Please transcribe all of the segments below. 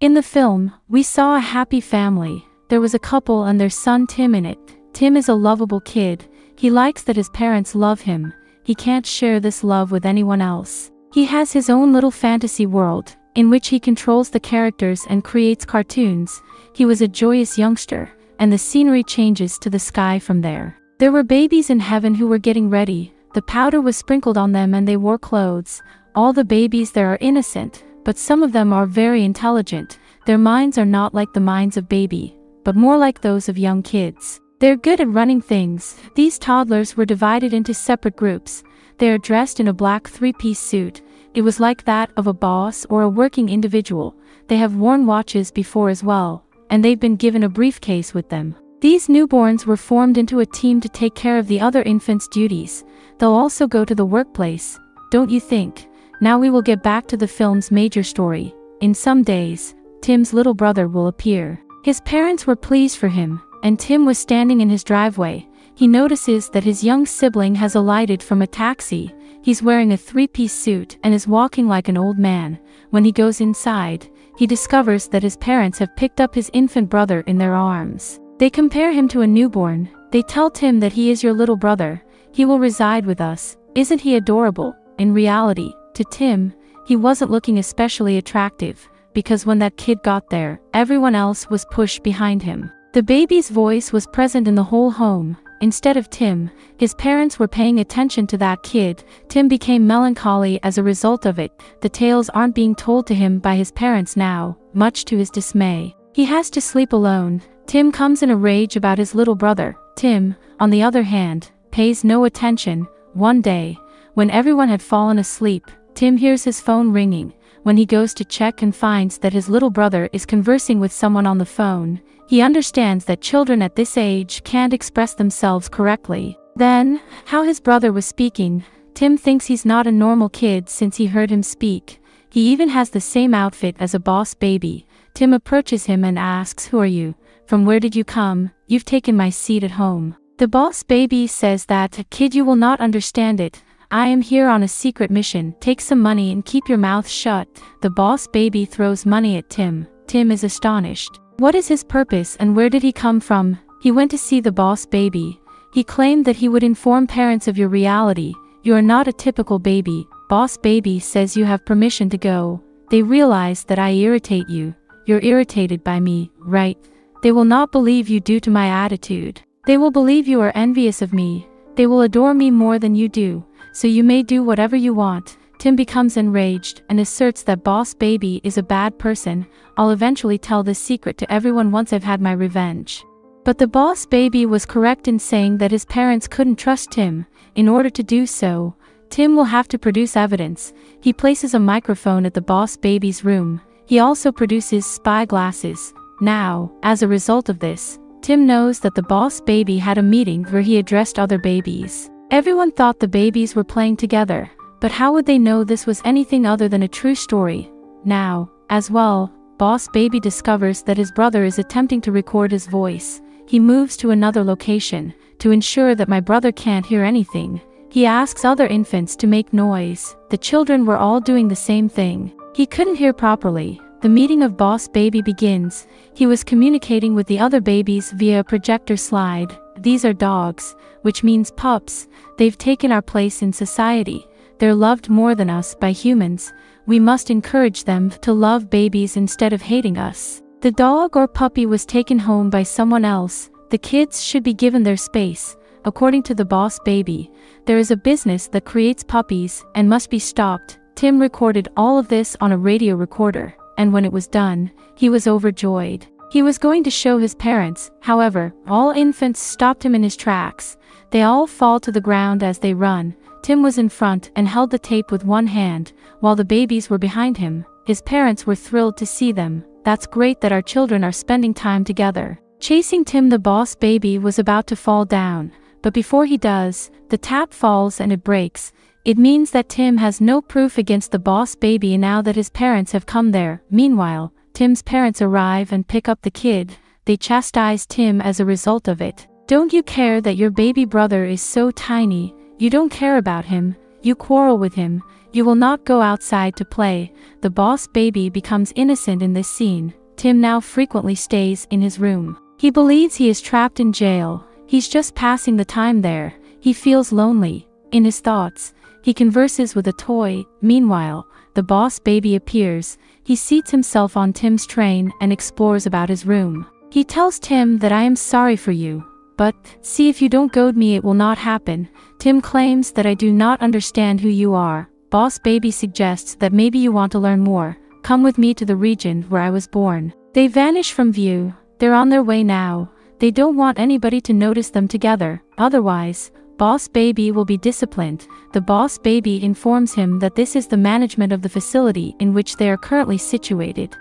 In the film, we saw a happy family. There was a couple and their son Tim in it. Tim is a lovable kid. He likes that his parents love him. He can't share this love with anyone else. He has his own little fantasy world, in which he controls the characters and creates cartoons. He was a joyous youngster, and the scenery changes to the sky from there. There were babies in heaven who were getting ready. The powder was sprinkled on them and they wore clothes. All the babies there are innocent, but some of them are very intelligent. Their minds are not like the minds of baby, but more like those of young kids. They're good at running things. These toddlers were divided into separate groups. They are dressed in a black three-piece suit. It was like that of a boss or a working individual. They have worn watches before as well, and they've been given a briefcase with them. These newborns were formed into a team to take care of the other infants' duties. They'll also go to the workplace, don't you think? Now we will get back to the film's major story. In some days, Tim's little brother will appear. His parents were pleased for him, and Tim was standing in his driveway. He notices that his young sibling has alighted from a taxi. He's wearing a three-piece suit and is walking like an old man. When he goes inside, he discovers that his parents have picked up his infant brother in their arms. They compare him to a newborn. They tell Tim that he is your little brother. He will reside with us. Isn't he adorable? In reality, to Tim, he wasn't looking especially attractive, because when that kid got there, everyone else was pushed behind him. The baby's voice was present in the whole home. Instead of Tim, his parents were paying attention to that kid. Tim became melancholy as a result of it. The tales aren't being told to him by his parents now, much to his dismay. He has to sleep alone. Tim comes in a rage about his little brother. Tim, on the other hand, pays no attention. One day, when everyone had fallen asleep, Tim hears his phone ringing. When he goes to check and finds that his little brother is conversing with someone on the phone, he understands that children at this age can't express themselves correctly. Then, how his brother was speaking. Tim thinks he's not a normal kid since he heard him speak. He even has the same outfit as a boss baby. Tim approaches him and asks, "Who are you? From where did you come? You've taken my seat at home." The boss baby says that, "Kid, you will not understand it. I am here on a secret mission. Take some money and keep your mouth shut." The boss baby throws money at Tim. Tim is astonished. What is his purpose and where did he come from? He went to see the boss baby. He claimed that he would inform parents of your reality. You are not a typical baby. Boss baby says you have permission to go. They realize that I irritate you. You're irritated by me, right? They will not believe you due to my attitude. They will believe you are envious of me. They will adore me more than you do. So you may do whatever you want. Tim becomes enraged and asserts that boss baby is a bad person. I'll eventually tell this secret to everyone once I've had my revenge. But the boss baby was correct in saying that his parents couldn't trust Tim. In order to do so, Tim will have to produce evidence. He places a microphone at the boss baby's room. He also produces spy glasses. Now, as a result of this, Tim knows that the boss baby had a meeting where he addressed other babies. Everyone thought the babies were playing together, but how would they know this was anything other than a true story? Now, as well, boss baby discovers that his brother is attempting to record his voice. He moves to another location, to ensure that my brother can't hear anything. He asks other infants to make noise. The children were all doing the same thing. He couldn't hear properly. The meeting of boss baby begins. He was communicating with the other babies via a projector slide. These are dogs, which means pups. They've taken our place in society. They're loved more than us by humans. We must encourage them to love babies instead of hating us. The dog or puppy was taken home by someone else. The kids should be given their space. According to the boss baby, there is a business that creates puppies and must be stopped. Tim recorded all of this on a radio recorder, and when it was done, he was overjoyed. He was going to show his parents. However, all infants stopped him in his tracks. They all fall to the ground as they run. Tim was in front and held the tape with one hand, while the babies were behind him. His parents were thrilled to see them. That's great that our children are spending time together. Chasing Tim, the boss baby was about to fall down, but before he does, the tap falls and it breaks. It means that Tim has no proof against the boss baby now that his parents have come there. Meanwhile, Tim's parents arrive and pick up the kid. They chastise Tim as a result of it. Don't you care that your baby brother is so tiny? You don't care about him. You quarrel with him. You will not go outside to play. The boss baby becomes innocent in this scene. Tim now frequently stays in his room. He believes he is trapped in jail. He's just passing the time there. He feels lonely. In his thoughts, he converses with a toy. Meanwhile, the boss baby appears. He seats himself on Tim's train and explores about his room. He tells Tim that I am sorry for you. But, see if you don't goad me it will not happen. Tim claims that I do not understand who you are. Boss baby suggests that maybe you want to learn more. Come with me to the region where I was born. They vanish from view. They're on their way now. They don't want anybody to notice them together. Otherwise, boss baby will be disciplined. The boss baby informs him that this is the management of the facility in which they are currently situated.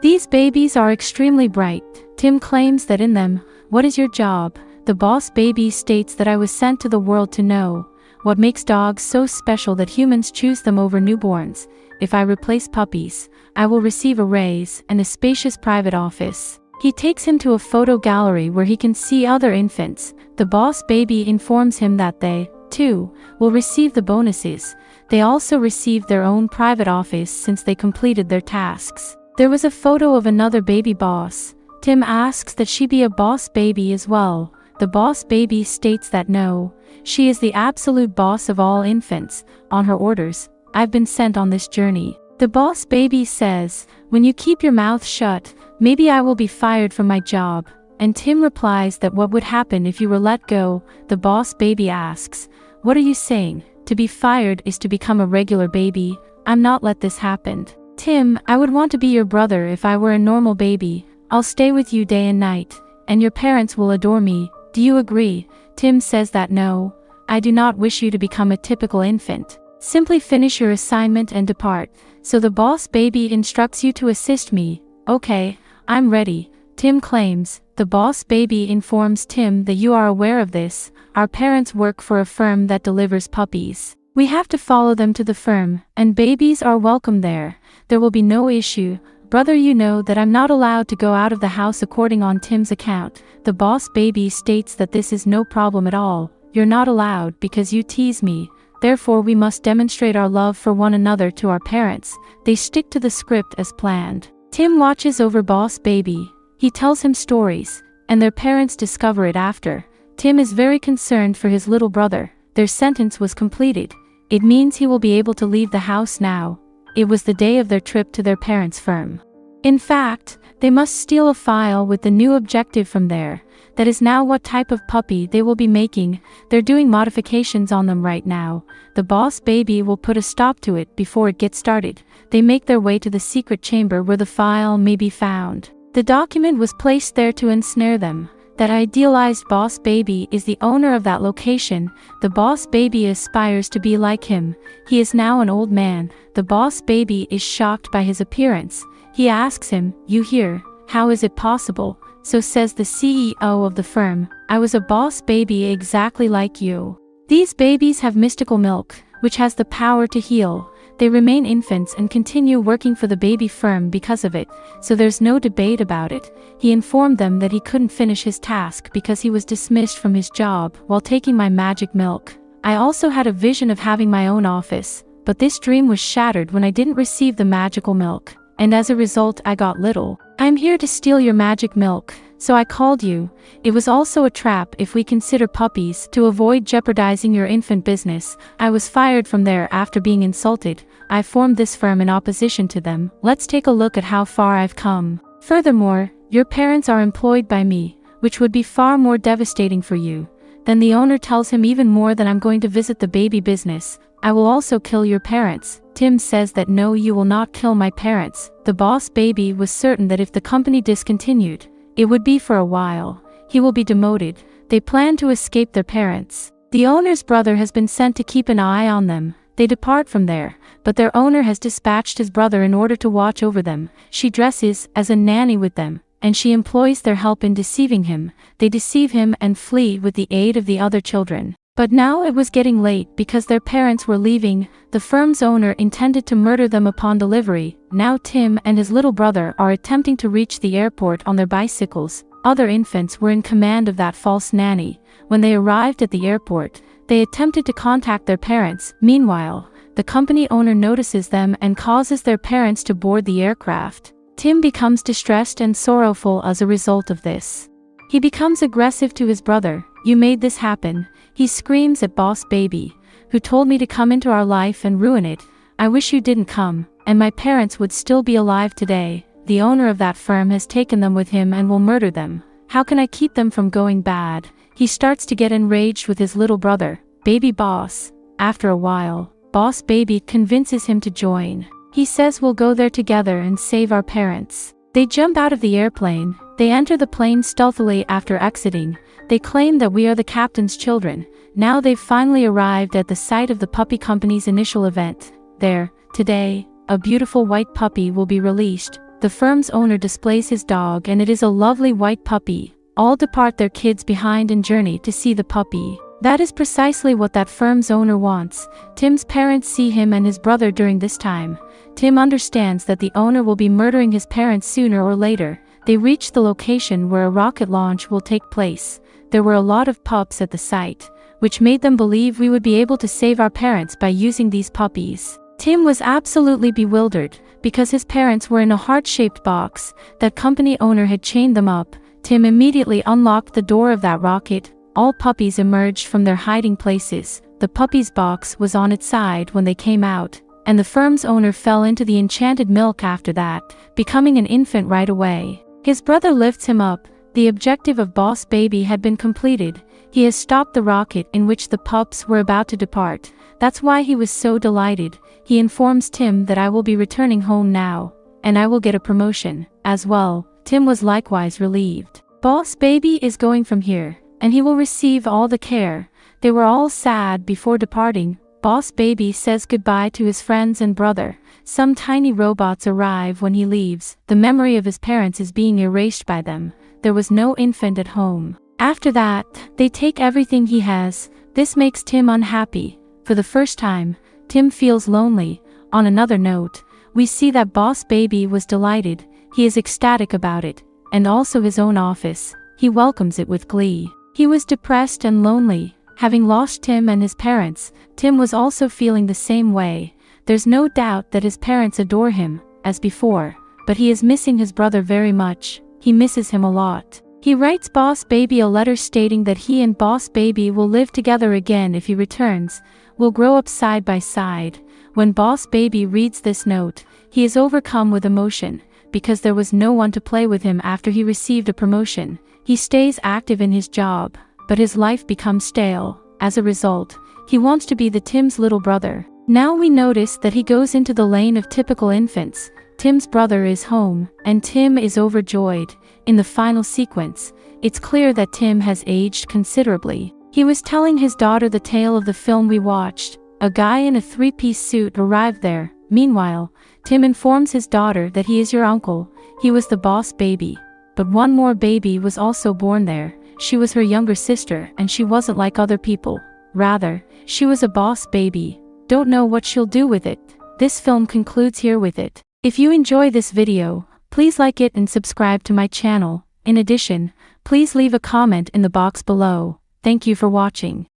These babies are extremely bright. Tim claims that in them, what is your job? The boss baby states that I was sent to the world to know what makes dogs so special that humans choose them over newborns. If I replace puppies, I will receive a raise and a spacious private office. He takes him to a photo gallery where he can see other infants. The boss baby informs him that they, too, will receive the bonuses. They also receive their own private office since they completed their tasks. There was a photo of another baby boss. Tim asks that she be a boss baby as well. The boss baby states that no, she is the absolute boss of all infants. On her orders, I've been sent on this journey. The boss baby says, when you keep your mouth shut, maybe I will be fired from my job. And Tim replies that what would happen if you were let go. The boss baby asks, what are you saying? To be fired is to become a regular baby. I'm not let this happen. Tim, I would want to be your brother if I were a normal baby. I'll stay with you day and night, and your parents will adore me. Do you agree? Tim says that no, I do not wish you to become a typical infant. Simply finish your assignment and depart. So the boss baby instructs you to assist me. Okay, I'm ready. Tim claims. The boss baby informs Tim that you are aware of this. Our parents work for a firm that delivers puppies. We have to follow them to the firm, and babies are welcome there. There will be no issue. Brother, you know that I'm not allowed to go out of the house according on Tim's account. The boss baby states that this is no problem at all. You're not allowed because you tease me. Therefore we must demonstrate our love for one another to our parents. They stick to the script as planned. Tim watches over boss baby. He tells him stories, and their parents discover it after. Tim is very concerned for his little brother. Their sentence was completed. It means he will be able to leave the house now. It was the day of their trip to their parents' firm. In fact, they must steal a file with the new objective from there. That is now what type of puppy they will be making. They're doing modifications on them right now. The boss baby will put a stop to it before it gets started. They make their way to the secret chamber where the file may be found. The document was placed there to ensnare them. That idealized boss baby is the owner of that location. The boss baby aspires to be like him. He is now an old man. The boss baby is shocked by his appearance. He asks him, you here? How is it possible? So says the CEO of the firm, I was a boss baby exactly like you. These babies have mystical milk, which has the power to heal. They remain infants and continue working for the baby firm because of it, so there's no debate about it. He informed them that he couldn't finish his task because he was dismissed from his job while taking my magic milk. I also had a vision of having my own office, but this dream was shattered when I didn't receive the magical milk, and as a result I got little. I'm here to steal your magic milk, so I called you. It was also a trap if we consider puppies to avoid jeopardizing your infant business. I was fired from there after being insulted. I formed this firm in opposition to them. Let's take a look at how far I've come. Furthermore, your parents are employed by me, which would be far more devastating for you. Then the owner tells him even more that I'm going to visit the baby business. I will also kill your parents. Tim says that no, you will not kill my parents. The boss baby was certain that if the company discontinued, it would be for a while. He will be demoted. They plan to escape their parents. The owner's brother has been sent to keep an eye on them. They depart from there, but their owner has dispatched his brother in order to watch over them. She dresses as a nanny with them, and she employs their help in deceiving him. They deceive him and flee with the aid of the other children. But now it was getting late because their parents were leaving. The firm's owner intended to murder them upon delivery. Now Tim and his little brother are attempting to reach the airport on their bicycles. Other infants were in command of that false nanny. When they arrived at the airport, They attempted to contact their parents. Meanwhile, the company owner notices them and causes their parents to board the aircraft. Tim becomes distressed and sorrowful as a result of this. He becomes aggressive to his brother. "You made this happen." He screams at Boss Baby, "Who told me to come into our life and ruin it? I wish you didn't come, and my parents would still be alive today. The owner of that firm has taken them with him and will murder them. How can I keep them from going bad?" He starts to get enraged with his little brother, Baby Boss. After a while, Boss Baby convinces him to join. He says, "We'll go there together and save our parents." They jump out of the airplane. They enter the plane stealthily after exiting. They claim that we are the captain's children. Now they've finally arrived at the site of the puppy company's initial event. There, today, a beautiful white puppy will be released. The firm's owner displays his dog, and it is a lovely white puppy. All depart their kids behind and journey to see the puppy. That is precisely what that firm's owner wants. Tim's parents see him and his brother during this time. Tim understands that the owner will be murdering his parents sooner or later. They reach the location where a rocket launch will take place. There were a lot of pups at the site, which made them believe we would be able to save our parents by using these puppies. Tim was absolutely bewildered, because his parents were in a heart-shaped box. That company owner had chained them up. Tim immediately unlocked the door of that rocket. All puppies emerged from their hiding places. The puppy's box was on its side when they came out, and the firm's owner fell into the enchanted milk after that, becoming an infant right away. His brother lifts him up. The objective of Boss Baby had been completed. He has stopped the rocket in which the pups were about to depart. That's why he was so delighted. He informs Tim that I will be returning home now, and I will get a promotion as well. Tim was likewise relieved. Boss Baby is going from here, and he will receive all the care. They were all sad before departing. Boss Baby says goodbye to his friends and brother. Some tiny robots arrive when he leaves. The memory of his parents is being erased by them. There was no infant at home. After that, they take everything he has. This makes Tim unhappy. For the first time, Tim feels lonely. On another note, we see that Boss Baby was delighted. He is ecstatic about it, and also his own office. He welcomes it with glee. He was depressed and lonely. Having lost Tim and his parents, Tim was also feeling the same way. There's no doubt that his parents adore him, as before, but he is missing his brother very much. He misses him a lot. He writes Boss Baby a letter stating that he and Boss Baby will live together again if he returns, will grow up side by side. When Boss Baby reads this note, he is overcome with emotion, because there was no one to play with him after he received a promotion. He stays active in his job, but his life becomes stale. As a result, he wants to be the Tim's little brother. Now we notice that he goes into the lane of typical infants. Tim's brother is home, and Tim is overjoyed. In the final sequence, it's clear that Tim has aged considerably. He was telling his daughter the tale of the film we watched. A guy in a three-piece suit arrived there. Meanwhile, Tim informs his daughter that he is your uncle. He was the Boss Baby. But one more baby was also born there. She was her younger sister, and she wasn't like other people. Rather, she was a Boss Baby. Don't know what she'll do with it. This film concludes here with it. If you enjoy this video, please like it and subscribe to my channel. In addition, please leave a comment in the box below. Thank you for watching.